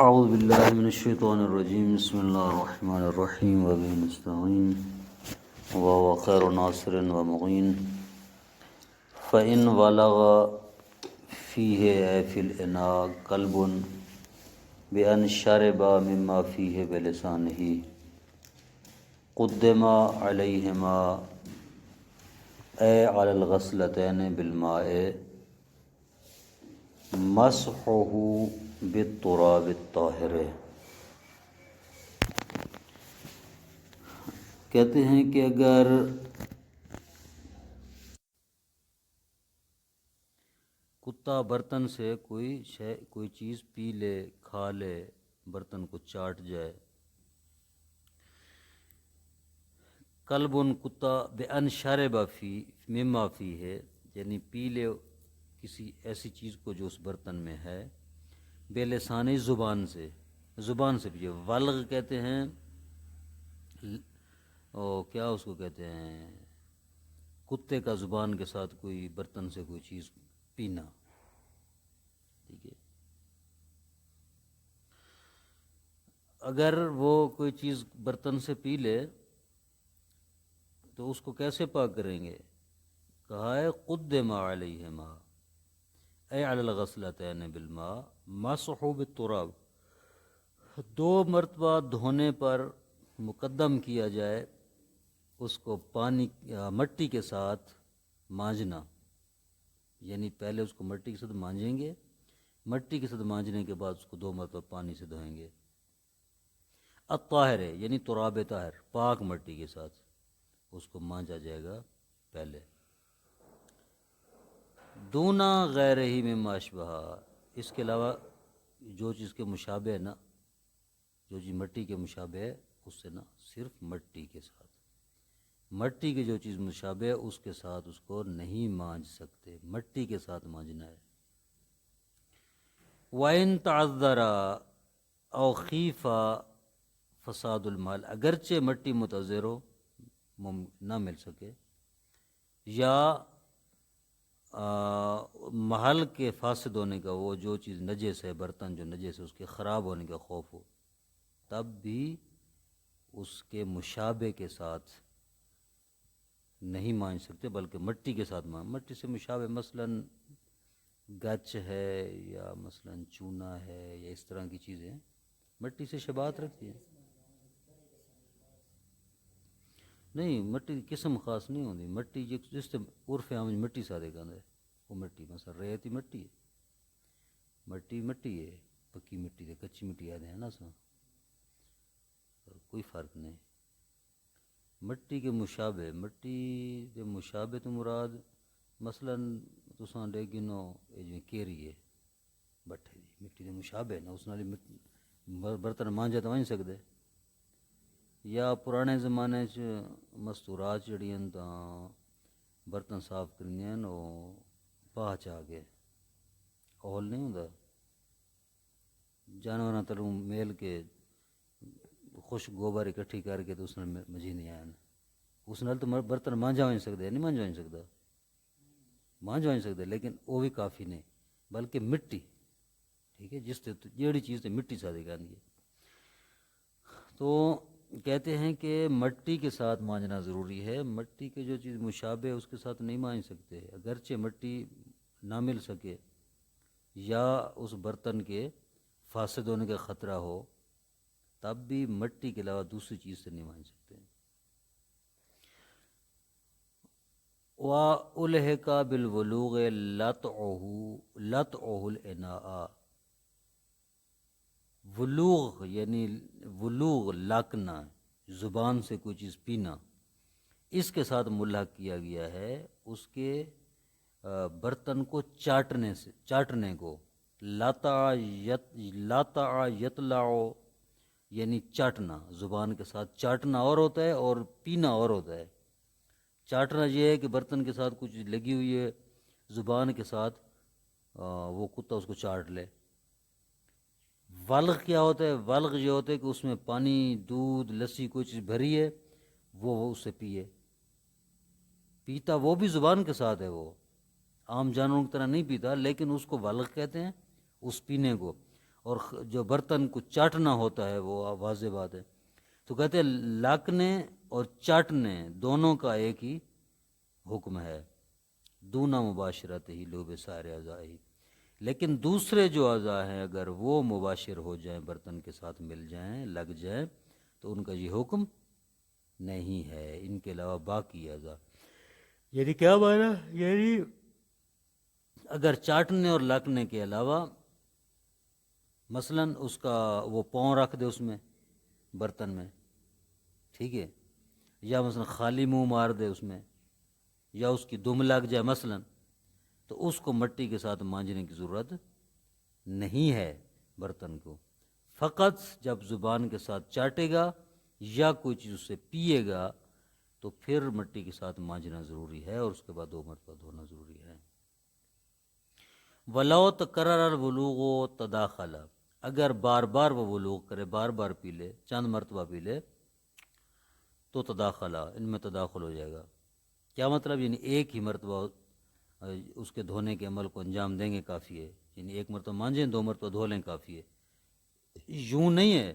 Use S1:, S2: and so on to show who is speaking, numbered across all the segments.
S1: اعوذ باللہ من الشیطان الرجیم بسم اللہ الرحمن الرحیم وبہ نستعین وهو خیر ناصر ومعین فإن ولغ فیہ اے فی الاناء قلب بأن شرب مما فیہ بلسانہ قدم علیہما اے علی الغسلتین بالماء مسحہ بالتراب الطاہر۔ کہتے ہیں کہ اگر کتا برتن سے کوئی چیز پی لے، کھا لے، برتن کو چاٹ جائے، کلب کتا بأن شرب فی مما فی ہے، یعنی پی لے کسی ایسی چیز کو جو اس برتن میں ہے، بے لسانی زبان سے پیے۔ ولغ کہتے ہیں کیا اس کو کہتے ہیں، کتے کا زبان کے ساتھ کوئی برتن سے کوئی چیز پینا، ٹھیک ہے۔ اگر وہ کوئی چیز برتن سے پی لے تو اس کو کیسے پاک کریں گے؟ کہا ہے قدم علیہما اے علی الغسلتین بالماء مسحو بالتراب، دو مرتبہ دھونے پر مقدم کیا جائے اس کو پانی مٹی کے ساتھ مانجنا، یعنی پہلے اس کو مٹی کے ساتھ مانجیں گے، مٹی کے ساتھ مانجنے کے بعد اس کو دو مرتبہ پانی سے دھوئیں گے۔ الطاہر ہے یعنی تراب طاہر، پاک مٹی کے ساتھ اس کو مانجا جائے گا پہلے۔ دونا غیر ہی مما اشبہ، اس کے علاوہ جو چیز کے مشابہ ہے نا، جو چیز مٹی کے مشابہ ہے اس سے نا، صرف مٹی کے ساتھ، مٹی کی جو چیز مشابہ ہے اس کے ساتھ اس کو نہیں مانج سکتے، مٹی کے ساتھ مانجنا ہے۔ وَإِن تَعَذَّرَ أَوْ خِيفَ فساد المال، اگرچہ مٹی متعذر ہو، نہ مل سکے، یا محل کے فاسد ہونے کا، وہ جو چیز نجس ہے، برتن جو نجس ہے اس کے خراب ہونے کا خوف ہو، تب بھی اس کے مشابہ کے ساتھ نہیں مانج سکتے، بلکہ مٹی کے ساتھ مٹی سے مشابہ مثلاً گچ ہے، یا مثلاً چونا ہے، یا اس طرح کی چیزیں مٹی سے شباہت رکھتی ہیں۔ نہیں، مٹی کی قسم خاص نہیں ہوتی، مٹی جس سے عرف عام مٹی سارے گاندے، وہ مٹی مثلا ریتی مٹی ہے، مٹی ہے، پکی مٹی ہے، کچی مٹی آدھے ہیں نا، سا کوئی فرق نہیں۔ مٹی کے مشابہ تو مراد مثلاً تساں ڈے گنو جو کیری ہے بٹھے دی مٹی دے مشابہ نا، اس نال برتن مانجا تو نہیں سکدے۔ یا پرانے زمانے چ مستورات جڑیاں تاں برتن صاف کرنیاں وہ باہ چا کے اول نہیں ہوندا، جانوراں تلوں میل کے خوش گوبر اکٹھی کر کے تو اس نال مجینی آن، اس نال تو برتن مانجا نہیں سکدے، نہیں مانجا نہیں سکدا، مانجا نہیں سکدے، لیکن وہ بھی کافی نہیں، بلکہ مٹی، ٹھیک ہے، جس تے جیڑی چیز تے مٹی سادے گاندی ہے۔ تو کہتے ہیں کہ مٹی کے ساتھ مانجنا ضروری ہے، مٹی کے جو چیز مشابہ ہے اس کے ساتھ نہیں مانج سکتے، اگرچہ مٹی نہ مل سکے یا اس برتن کے فاسد ہونے کا خطرہ ہو، تب بھی مٹی کے علاوہ دوسری چیز سے نہیں مانج سکتے۔ وَأُلْحِقَ بِالْوُلُوغِ لَطْعُهُ الْإِنَاءَ، ولوغ یعنی ولوغ لاکنا، زبان سے کوئی چیز پینا، اس کے ساتھ ملحق کیا گیا ہے اس کے برتن کو چاٹنے کو۔ لاتا یطلع یعنی چاٹنا، زبان کے ساتھ چاٹنا اور ہوتا ہے اور پینا اور ہوتا ہے۔ چاٹنا یہ ہے کہ برتن کے ساتھ کچھ لگی ہوئی ہے، زبان کے ساتھ وہ کتا اس کو چاٹ لے۔ ولغ کیا ہوتا ہے؟ ولغ یہ ہوتا ہے کہ اس میں پانی، دودھ، لسی کوئی چیز بھری ہے، وہ اس سے پیتا وہ بھی زبان کے ساتھ ہے، وہ عام جانوروں کی طرح نہیں پیتا، لیکن اس کو ولغ کہتے ہیں اس پینے کو۔ اور جو برتن کو چاٹنا ہوتا ہے وہ واضح بات ہے. تو کہتے ہیں لاکنے اور چاٹنے دونوں کا ایک ہی حکم ہے، دونا مباشرت ہی لوب سارے اعضاء ہی. لیکن دوسرے جو اعضاء ہیں اگر وہ مباشر ہو جائیں، برتن کے ساتھ مل جائیں، لگ جائیں، تو ان کا یہ حکم نہیں ہے. ان کے علاوہ باقی اعضاء، یعنی کیا مانا، یعنی اگر چاٹنے اور لکنے کے علاوہ مثلاً اس کا وہ پاؤں رکھ دے اس میں برتن میں، ٹھیک ہے، یا مثلاً خالی منہ مار دے اس میں، یا اس کی دم لگ جائے مثلاً، تو اس کو مٹی کے ساتھ مانجنے کی ضرورت نہیں ہے برتن کو. فقط جب زبان کے ساتھ چاٹے گا یا کوئی چیز اس سے پیے گا تو پھر مٹی کے ساتھ مانجنا ضروری ہے، اور اس کے بعد 2 مرتبہ دھونا ضروری ہے. وَلَوْ تَكَرَّرَ الْوُلُوغُ تَدَاخَلَ، اگر بار بار وہ ولوغ کرے، بار بار پی لے، چند مرتبہ پی لے، تو تداخلہ، ان میں تداخل ہو جائے گا. کیا مطلب، یعنی ایک ہی مرتبہ اس کے دھونے کے عمل کو انجام دیں گے کافی ہے، یعنی ایک مرتبہ مانجیں، 2 مرتبہ دھو لیں کافی ہے. یوں نہیں ہے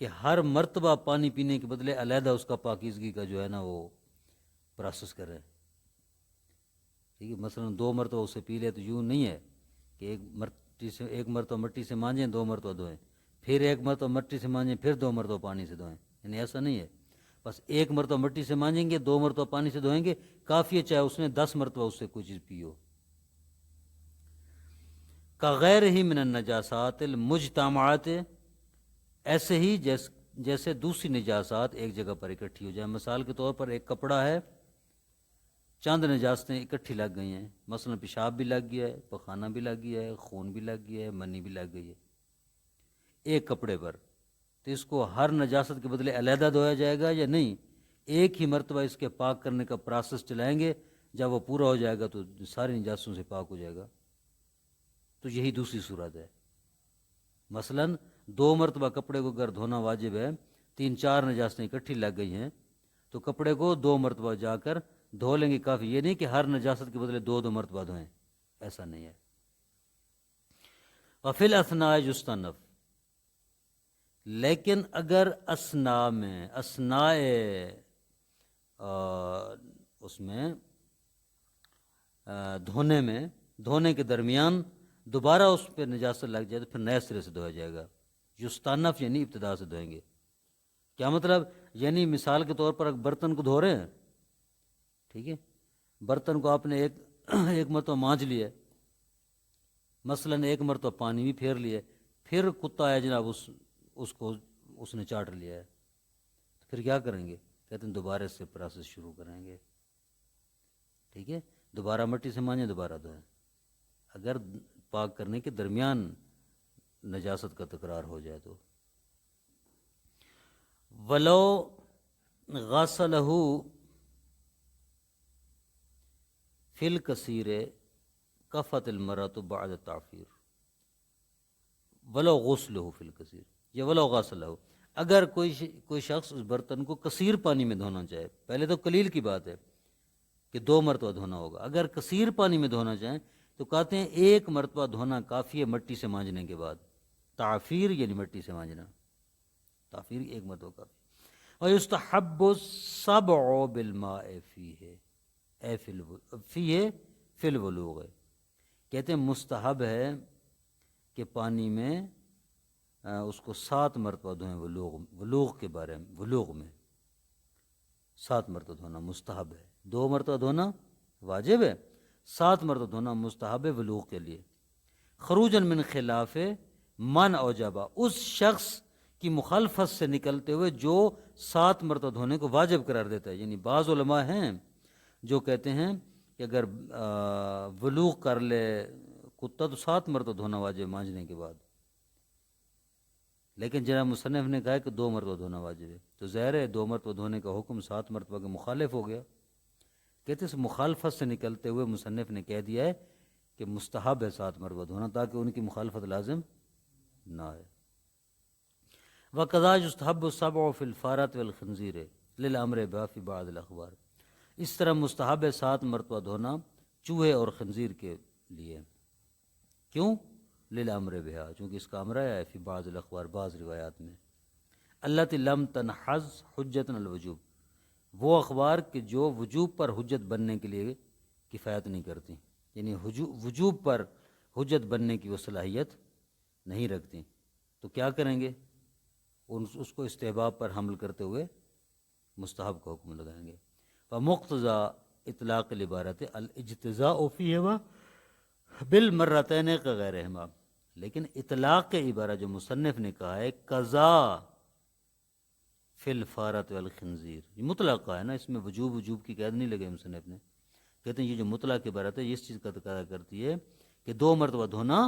S1: کہ ہر مرتبہ پانی پینے کے بدلے علیحدہ اس کا پاکیزگی کا جو ہے نا وہ پروسیس کریں. ٹھیک ہے، مثلاً 2 مرتبہ اسے پی لے تو یوں نہیں ہے کہ ایک مرتبہ مٹی سے مانجیں، 2 مرتبہ دھوئیں، پھر ایک مرتبہ مٹی سے مانجیں، پھر 2 مرتبہ پانی سے دھوئیں، یعنی ایسا نہیں ہے. بس ایک مرتبہ مٹی سے مانجیں گے، 2 مرتبہ پانی سے دھوئیں گے، کافی ہے، چاہے اس نے 10 مرتبہ اس سے کوئی چیز پی ہو. کغیر ہی من النجاسات المجتمعات، ایسے ہی جیسے دوسری نجاسات ایک جگہ پر اکٹھی ہو جائیں. مثال کے طور پر ایک کپڑا ہے، چند نجاستیں اکٹھی لگ گئی ہیں، مثلا پیشاب بھی لگ گیا ہے، پخانہ بھی لگ گیا ہے، خون بھی لگ گیا ہے، منی بھی لگ گئی ہے ایک کپڑے پر، تو اس کو ہر نجاست کے بدلے علیحدہ دھویا جائے گا یا نہیں؟ ایک ہی مرتبہ اس کے پاک کرنے کا پروسیس چلائیں گے، جب وہ پورا ہو جائے گا تو ساری نجاستوں سے پاک ہو جائے گا. تو یہی دوسری صورت ہے. مثلاً 2 مرتبہ کپڑے کو اگر دھونا واجب ہے، 3-4 نجاستیں اکٹھی لگ گئی ہیں، تو کپڑے کو 2 مرتبہ جا کر دھو لیں گے کافی. یہ نہیں کہ ہر نجاست کے بدلے 2 مرتبہ دھوئیں، ایسا نہیں ہے. وفی الاثناء یستنف، لیکن اگر اثناء میں، اثناء اس میں دھونے کے درمیان دوبارہ اس پہ نجاست لگ جائے تو پھر نئے سرے سے دھویا جائے گا. یستانف یعنی ابتدا سے دھوئیں گے. کیا مطلب، یعنی مثال کے طور پر اگر برتن کو دھو رہے ہیں، ٹھیک ہے، برتن کو آپ نے ایک مرتبہ مانج لیا، مثلاً ایک مرتبہ پانی بھی پھیر لیا، پھر کتا ہے جناب اس نے چاٹ لیا ہے، تو پھر کیا کریں گے؟ کہتے ہیں دوبارہ سے پروسیس شروع کریں گے. ٹھیک ہے، دوبارہ مٹی سے مانجیں، دوبارہ دھوئیں اگر پاک کرنے کے درمیان نجاست کا تکرار ہو جائے تو. ولو غسلہ فی الکثیر کفت المرأۃ بعد التعفیر، ولو غسلہ فی الکثیر یا ولو غسلہ، اگر کوئی شخص اس برتن کو کثیر پانی میں دھونا چاہے، پہلے تو قلیل کی بات ہے کہ 2 مرتبہ دھونا ہوگا، اگر کثیر پانی میں دھونا چاہیں تو کہتے ہیں 1 مرتبہ دھونا کافی ہے مٹی سے مانجنے کے بعد. تعفیر یعنی مٹی سے مانجنا، تعفیر 1 مرتبہ کافی. وَيُسْتَحَبُّ السَّبْعُ بِالْمَاءِ فِيهِ فِي الْوُلُوغِ، کہتے ہیں مستحب ہے کہ پانی میں اس کو 7 مرتبہ دھوئیں. ولوغ کے بارے میں، ولوغ میں 7 مرتبہ دھونا مستحب ہے. 2 مرتبہ دھونا واجب ہے، 7 مرتبہ دھونا مستحب ہے ولوغ کے لیے. خروجاً من خلاف من اوجبہ، اس شخص کی مخالفت سے نکلتے ہوئے جو 7 مرتبہ دھونے کو واجب قرار دیتا ہے. یعنی بعض علماء ہیں جو کہتے ہیں کہ اگر ولوغ کر لے کتا تو 7 مرتبہ دھونا واجب مانجنے کے بعد، لیکن جناب مصنف نے کہا کہ 2 مرتبہ دھونا واجب ہے، تو ظاہر ہے 2 مرتبہ دھونے کا حکم 7 مرتبہ کے مخالف ہو گیا. کہتے اس مخالفت سے نکلتے ہوئے مصنف نے کہہ دیا ہے کہ مستحب ہے 7 مرتبہ دھونا، تاکہ ان کی مخالفت لازم نہ آئے. وَقَضَا يُسْتَحَبُّ السَّبْعُ فِي الْفَارَةِ وَالْخِنْزِيرِ لِلْأَمْرِ بِهَا فِي بَعْضِ الْأَخْبَارِ، اس طرح مستحب ہے 7 مرتبہ دھونا چوہے اور خنزیر کے لیے. کیوں؟ للامر بہا، چونکہ اس کا امر آیا ہے فی بعض الاخبار، بعض روایات میں، التی لم تنحز حجتا الوجوب، وہ اخبار کہ جو وجوب پر حجت بننے کے لیے کفایت نہیں کرتی، یعنی وجوب پر حجت بننے کی وہ صلاحیت نہیں رکھتی، تو کیا کریں گے؟ اس کو استحباب پر حمل کرتے ہوئے مستحب کا حکم لگائیں گے۔ فمقتضى اطلاق العبارت الاجتزاء فیہما بالمرتین کغیرہما، لیکن اطلاق عبارہ جو مصنف نے کہا ہے قضا فی الفارۃ والخنزیر، یہ مطلق ہے نا، اس میں وجوب کی قید نہیں لگے مصنف نے، کہتے ہیں یہ جو مطلق عبارت ہے یہ اس چیز کا تقاضا کرتی ہے کہ 2 مرتبہ دھونا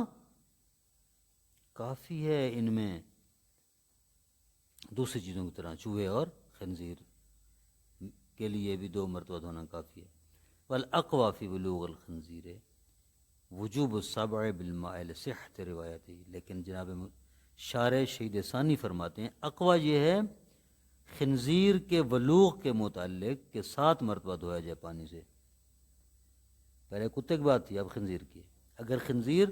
S1: کافی ہے، ان میں دوسری چیزوں کی طرح چوہے اور خنزیر کے لیے بھی 2 مرتبہ دھونا کافی ہے۔ والاقوى فی بلوغ الخنزیر وجوب السبع بالماء لصحت روایتی، لیکن جناب شارح شہید ثانی فرماتے ہیں اقوی یہ ہے خنزیر کے بلوغ کے متعلق کہ 7 مرتبہ دھویا جائے پانی سے، پہلے کتے کی بات تھی، اب خنزیر کی۔ اگر خنزیر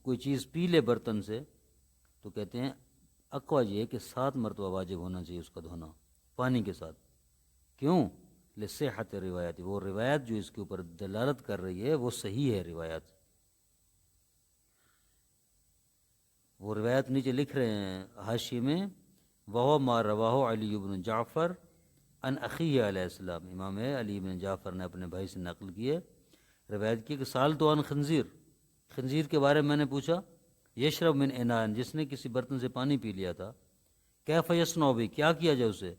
S1: کوئی چیز پی لے برتن سے تو کہتے ہیں اقوی یہ ہے کہ 7 مرتبہ واجب ہونا چاہیے اس کا دھونا پانی کے ساتھ، کیوں؟ لصحت روایت، وہ روایت جو اس کے اوپر دلالت کر رہی ہے وہ صحیح ہے روایت، وہ روایت نیچے لکھ رہے ہیں حاشیے میں، وَهُوَ مَا رَوَاهُ علی بن جعفر عن اخیہ علیہ السلام، امام علی بن جعفر نے اپنے بھائی سے نقل کی ہے، روایت کی کہ سالت عن خنزیر کے بارے میں میں نے پوچھا، یشرب من اناء، جس نے کسی برتن سے پانی پی لیا تھا، کیف یصنع بہ، کیا کیا جائے اسے؟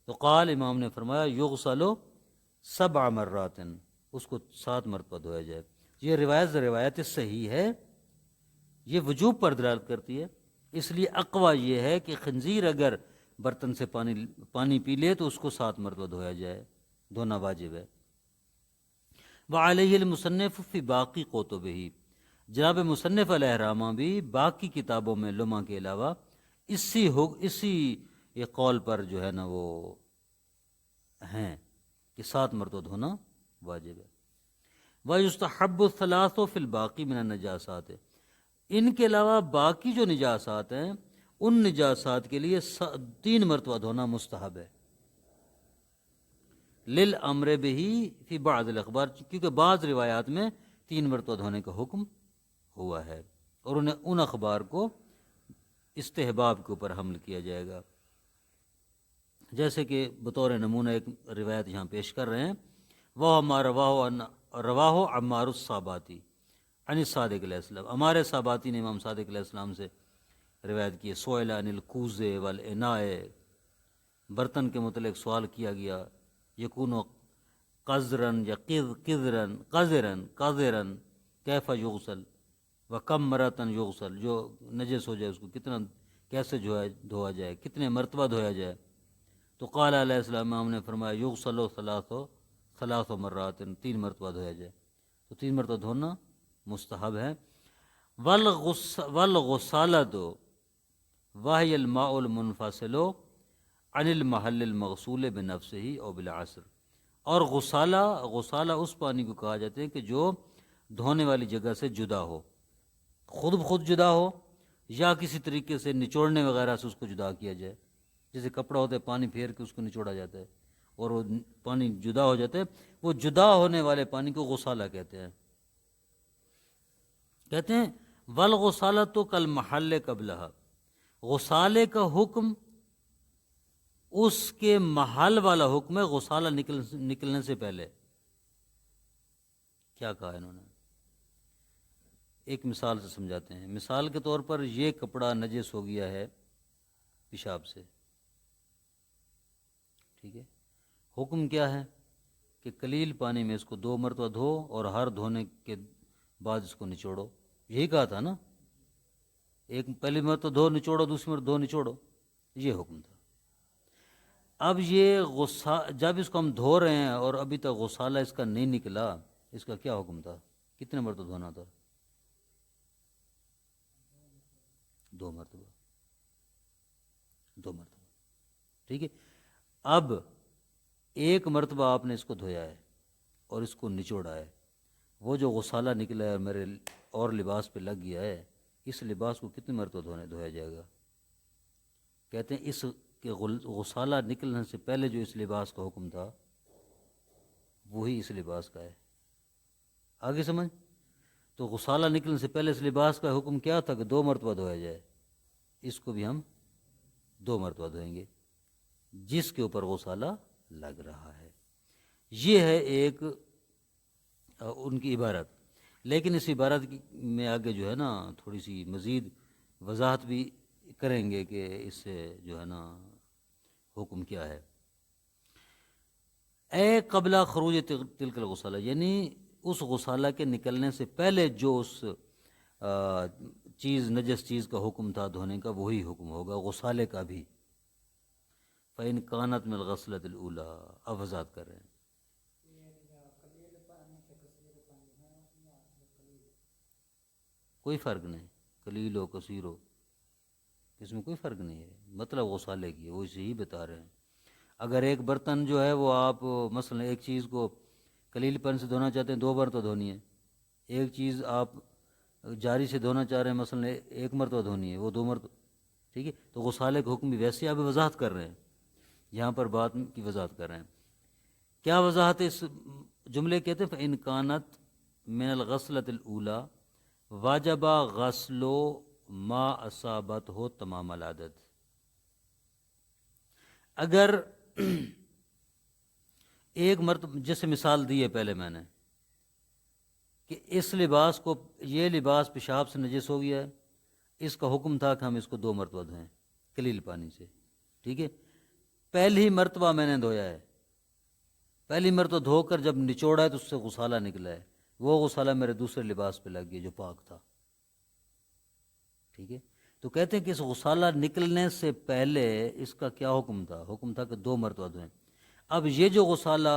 S1: تو قال، امام نے فرمایا یغسل 7 مرات، اس کو 7 مرتبہ دھویا جائے۔ یہ روایت صحیح ہے، یہ وجوب پر دلالت کرتی ہے، اس لیے اقوی یہ ہے کہ خنزیر اگر برتن سے پانی پی لے تو اس کو 7 مرتبہ دھویا جائے، دھونا واجب ہے۔ وعلیہ المصنف فی باقی کتبہ، جناب مصنف علیہ الرحمہ بھی باقی کتابوں میں لمحہ کے علاوہ اسی یہ قول پر جو ہے نا وہ ہیں کہ 7 مرتبہ دھونا واجب ہے۔ وَيُسْتَحَبُّ الثَّلَاثُ فِي الْبَاقِي مِنَ النَّجَاسَاتِ، ان کے علاوہ باقی جو نجاسات ہیں ان نجاسات کے لیے 3 مرتبہ دھونا مستحب ہے، للامر بہ فی بعض الاخبار، کیونکہ بعض روایات میں 3 مرتبہ دھونے کا حکم ہوا ہے، اور انہیں ان اخبار کو استحباب کے اوپر حمل کیا جائے گا، جیسے کہ بطور نمونہ ایک روایت یہاں پیش کر رہے ہیں، وہ ما رواہ عمار الصاباتی عن الصادق علیہ السلام، ہمارے صاباتی نے امام صادق علیہ السلام سے روایت کی ہے، سئل عن الکوز والاناء، برتن کے متعلق سوال کیا گیا، یکون قذرن یا قذرن کیف یغسل وکم مرتن یغسل، جو نجس ہو جائے اس کو کیسے دھویا جائے، کتنے مرتبہ دھویا جائے؟ تو قال علیہ السلام، امام نے فرمایا یغسل 3 مرات، 3 مرتبہ دھویا جائے، تو 3 مرتبہ دھونا مستحب ہے۔ والغسالۃ وہی الماء المنفصل عن المحل المغسول بنفسه او بالعصر، اور غسالہ اس پانی کو کہا جاتا ہے کہ جو دھونے والی جگہ سے جدا ہو، خود بخود جدا ہو یا کسی طریقے سے نچوڑنے وغیرہ سے اس کو جدا کیا جائے، جیسے کپڑا ہوتا ہے پانی پھیر کے اس کو نچوڑا جاتا ہے اور وہ پانی جدا ہو جاتا ہے، وہ جدا ہونے والے پانی کو غسالہ کہتے ہیں۔ کہتے ہیں والغسالۃ کالمحل قبلہا، غسالے کا حکم اس کے محل والا حکم ہے غسالہ نکلنے سے پہلے۔ کیا کہا انہوں نے؟ ایک مثال سے سمجھاتے ہیں، مثال کے طور پر یہ کپڑا نجس ہو گیا ہے پیشاب سے، ٹھیک ہے، حکم کیا ہے کہ قلیل پانی میں اس کو 2 مرتبہ دھو اور ہر دھونے کے بعد اس کو نچوڑو، یہی کہا تھا نا، ایک پہلی مرتبہ دھو نچوڑو، دوسری مرتبہ دھو نچوڑو، یہ حکم تھا۔ اب یہ جب اس کو ہم دھو رہے ہیں اور ابھی تک غسالہ اس کا نہیں نکلا، اس کا کیا حکم تھا؟ کتنے مرتبہ دھونا تھا؟ 2 مرتبہ، 2 مرتبہ، ٹھیک ہے۔ اب 1 مرتبہ آپ نے اس کو دھویا ہے اور اس کو نچوڑا ہے، وہ جو غسالہ نکلا ہے اور لباس پہ لگ گیا ہے، اس لباس کو کتنی مرتبہ دھویا جائے گا؟ کہتے ہیں اس کے غسالہ نکلنے سے پہلے جو اس لباس کا حکم تھا وہی اس لباس کا ہے۔ آگے سمجھ؟ تو غسالہ نکلنے سے پہلے اس لباس کا حکم کیا تھا کہ 2 مرتبہ دھویا جائے، اس کو بھی ہم 2 مرتبہ دھوئیں گے جس کے اوپر غسالہ لگ رہا ہے۔ یہ ہے ایک ان کی عبارت، لیکن اس عبارت میں آگے جو ہے نا تھوڑی سی مزید وضاحت بھی کریں گے کہ اس سے جو ہے نا حکم کیا ہے۔ اے قبل خروج تلک الغسالہ، یعنی اس غسالہ کے نکلنے سے پہلے جو اس چیز نجس چیز کا حکم تھا دھونے کا وہی حکم ہوگا غسالے کا بھی۔ فَإِنْ كَانَتْ مِنَ الْغَسْلَةِ الْأُولَىٰ، اب وضاحت کر رہے ہیں۔ کوئی فرق نہیں، قلیل ہو کثیر ہو، اس میں کوئی فرق نہیں ہے، مطلب غسالے کی ہے، وہ اسے ہی بتا رہے ہیں۔ اگر ایک برتن جو ہے وہ آپ مثلا ایک چیز کو قلیل پن سے دھونا چاہتے ہیں 2 مرتبہ دھونی ہے، ایک چیز آپ جاری سے دھونا چاہ رہے ہیں مثلا 1 مرتبہ دھونی ہے، وہ 2 مرتبہ، ٹھیک ہے؟ تو غسالے کا حکم بھی ویسے آپ وضاحت کر رہے ہیں، یہاں پر بات کی وضاحت کر رہے ہیں۔ کیا وضاحت اس جملے کہتے ہیں؟ فَإِنْ كَانَتْ مِنَ الْغَسْلَةِ الْأُولَىٰ واجب غسل ما اصابتہ تمام العدد۔ اگر ایک مرتبہ، جیسے مثال دی ہے پہلے میں نے کہ اس لباس کو، یہ لباس پیشاب سے نجس ہو گیا ہے، اس کا حکم تھا کہ ہم اس کو 2 مرتبہ دھوئیں قلیل پانی سے، ٹھیک ہے؟ پہلی مرتبہ میں نے دھویا ہے، پہلی مرتبہ دھو کر جب نچوڑا ہے تو اس سے غسالہ نکلا ہے، وہ غسالہ میرے دوسرے لباس پہ لگ گیا جو پاک تھا، ٹھیک ہے؟ تو کہتے ہیں کہ اس غسالہ نکلنے سے پہلے اس کا کیا حکم تھا؟ حکم تھا کہ 2 مرتبہ دھوئیں۔ اب یہ جو غسالہ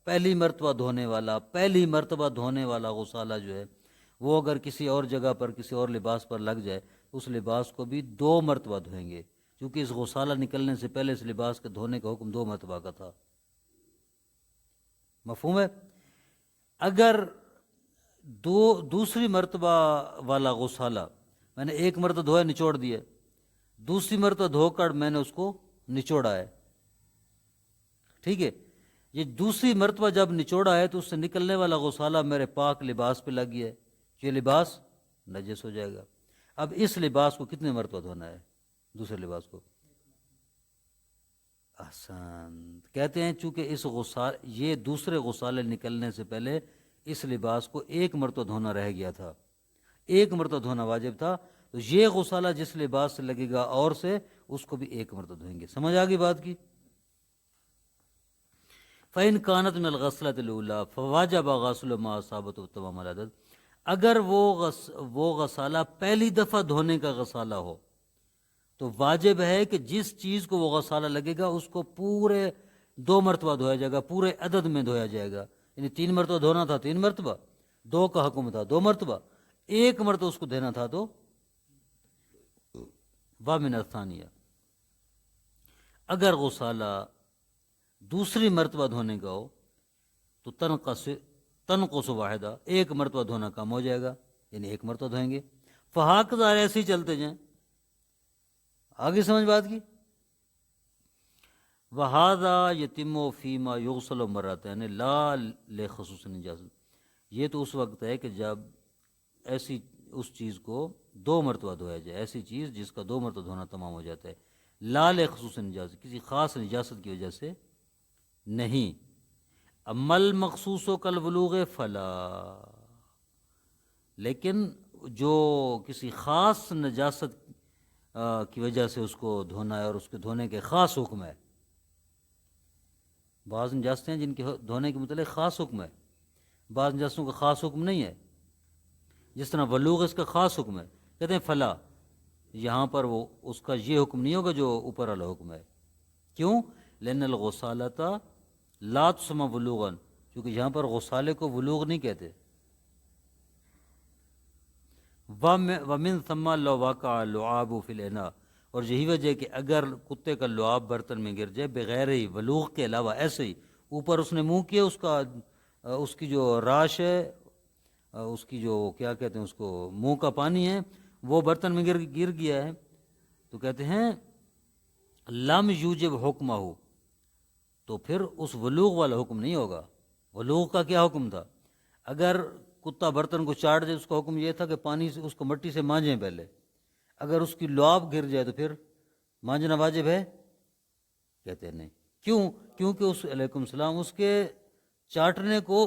S1: پہلی مرتبہ دھونے والا غسالہ جو ہے وہ اگر کسی اور جگہ پر کسی اور لباس پر لگ جائے اس لباس کو بھی 2 مرتبہ دھوئیں گے، کیونکہ اس غسالہ نکلنے سے پہلے اس لباس کے دھونے کا حکم 2 مرتبہ کا تھا۔ مفہوم ہے؟ اگر دوسری مرتبہ والا غسالہ میں نے 1 مرتبہ دھویا نچوڑ دیا، دوسری مرتبہ دھو کر میں نے اس کو نچوڑا ہے، ٹھیک ہے؟ یہ دوسری مرتبہ جب نچوڑا ہے تو اس سے نکلنے والا غسالہ میرے پاک لباس پہ لگ گیا ہے، یہ لباس نجس ہو جائے گا۔ اب اس لباس کو کتنے مرتبہ دھونا ہے؟ دوسرے لباس کو؟ احسن، کہتے ہیں چونکہ یہ دوسرے غسالے نکلنے سے پہلے اس لباس کو 1 مرتبہ دھونا رہ گیا تھا، 1 مرتبہ دھونا واجب تھا، تو یہ غسالہ جس لباس سے لگے گا اور سے اس کو بھی 1 مرتبہ دھوئیں گے۔ سمجھ آ گئی بات کی؟ فَإِنْ كَانَتْ مِنَ الْغَسْلَةِ الْأُولَىٰ فَوَاجَبَ غَسْلُ مَا أَصَابَتْهُ تَمَامَ الْعَدَدِ، اگر وہ غسالہ پہلی دفعہ دھونے کا غسالہ ہو تو واجب ہے کہ جس چیز کو وہ غسالہ لگے گا اس کو پورے 2 مرتبہ دھویا جائے گا، پورے عدد میں دھویا جائے گا، یعنی 3 مرتبہ دھونا تھا 3 مرتبہ، 2 کا حکم تھا 2 مرتبہ، 1 مرتبہ اس کو دینا تھا تو وَمِنَ الثَّانِيَةِ، اگر غسالہ دوسری مرتبہ دھونے کا ہو تو تنقص واحدہ، 1 مرتبہ دھونا کم ہو جائے گا، یعنی 1 مرتبہ دھوئیں گے۔ فہاکذا، ایسے ہی چلتے جائیں، آگے سمجھ بات کی؟ وَهَذَا يَتِمُّ فِي مَا يُغْسَلُ مَرَّتَيْنِ لَا لِخُصُوصِ النِّجَاسَةِ، یہ تو اس وقت ہے کہ جب ایسی اس چیز کو 2 مرتبہ دھویا جائے، ایسی چیز جس کا 2 مرتبہ دھونا تمام ہو جاتا ہے، لا لخصوص النجاست، کسی خاص نجاست کی وجہ سے نہیں۔ اما المخصوص کالبلوغ فلا، لیکن جو کسی خاص نجاست کی وجہ سے اس کو دھونا ہے اور اس کے دھونے کے خاص حکم ہے، بعض نجاستیں ہیں جن کے دھونے کے متعلق خاص حکم ہے، بعض نجاستوں کا خاص حکم نہیں ہے، جس طرح بلوغ اس کا خاص حکم ہے، کہتے ہیں فلا، یہاں پر وہ اس کا یہ حکم نہیں ہوگا جو اوپر والا حکم ہے۔ کیوں؟ لأن الغسالۃ لا تسمى بلوغا، کیونکہ یہاں پر غسالے کو بلوغ نہیں کہتے۔ ومن ثم لو وقع اللعاب فی الاناء، اور یہی وجہ ہے کہ اگر کتے کا لعاب برتن میں گر جائے بغیر ہی بلوغ کے علاوہ، ایسے ہی اوپر اس نے منہ کیا، اس کی جو راش ہے اس کی جو کیا کہتے ہیں اس کو منہ کا پانی ہے وہ برتن میں گر گیا ہے، تو کہتے ہیں لم یوجب حکمہ ہو، تو پھر اس ولوغ والا حکم نہیں ہوگا۔ ولوغ کا کیا حکم تھا؟ اگر کتا برتن کو چاٹ دے اس کا حکم یہ تھا کہ پانی سے اس کو مٹی سے مانجیں پہلے، اگر اس کی لعاب گر جائے تو پھر مانجنا واجب ہے؟ کہتے ہیں نہیں۔ کیوں؟ کیونکہ اس علیکم السلام اس کے چاٹنے کو،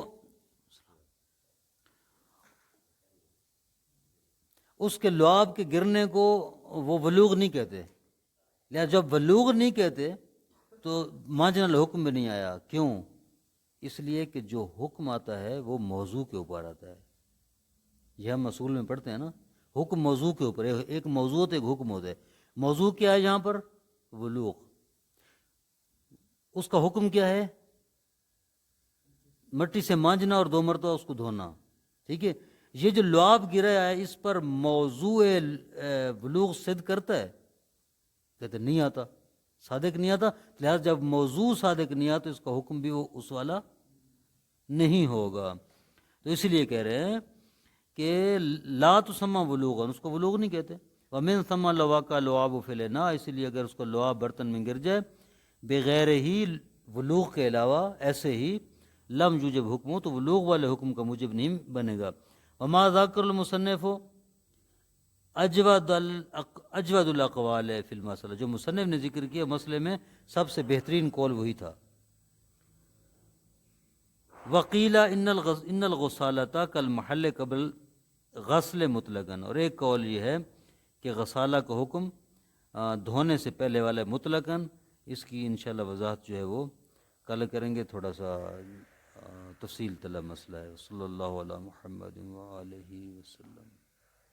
S1: اس کے لعاب کے گرنے کو وہ ولوغ نہیں کہتے، لہٰذا جب ولوغ نہیں کہتے تو مانجنا حکم بھی نہیں آیا۔ کیوں؟ اس لیے کہ جو حکم آتا ہے وہ موضوع کے اوپر آتا ہے، یہ ہم اصول میں پڑھتے ہیں نا، حکم موضوع کے اوپر، ایک موضوع ہوتا ہے ایک حکم ہوتا ہے۔ موضوع کیا ہے یہاں پر؟ ولوغ۔ اس کا حکم کیا ہے؟ مٹی سے مانجنا اور 2 مرتبہ اس کو دھونا، ٹھیک ہے۔ یہ جو لعاب گرا ہے اس پر موضوع بلوغ صدق کرتا ہے؟ کہتے نہیں آتا، صادق نہیں آتا، لہذا جب موضوع صادق نہیں آتا اس کا حکم بھی وہ اس والا نہیں ہوگا۔ تو اس لیے کہہ رہے ہیں کہ لا تسمى بلوغا، اس کو بلوغ نہیں کہتے۔ ومن ثم لو وقع اللعاب فی الاناء، اسی لیے اگر اس کو لعاب برتن میں گر جائے بغیر ہی بلوغ کے علاوہ ایسے ہی لم یوجب حکم، تو بلوغ والے حکم کا موجب نہیں بنے گا۔ وما ذکر المصنف اجود الاقوال فی المسئلہ، جو مصنف نے ذکر کیا مسئلے میں سب سے بہترین قول وہی تھا۔ وقیل ان الغسالۃ کالمحل قبل غسل مطلقاً، اور ایک قول یہ ہے کہ غسالہ کا حکم دھونے سے پہلے والا مطلقاً، اس کی انشاءاللہ وضاحت جو ہے وہ کل کریں گے، تھوڑا سا تفصیل طلب مسئلہ ہے۔ صلی اللہ علی محمد وآلہ وسلم۔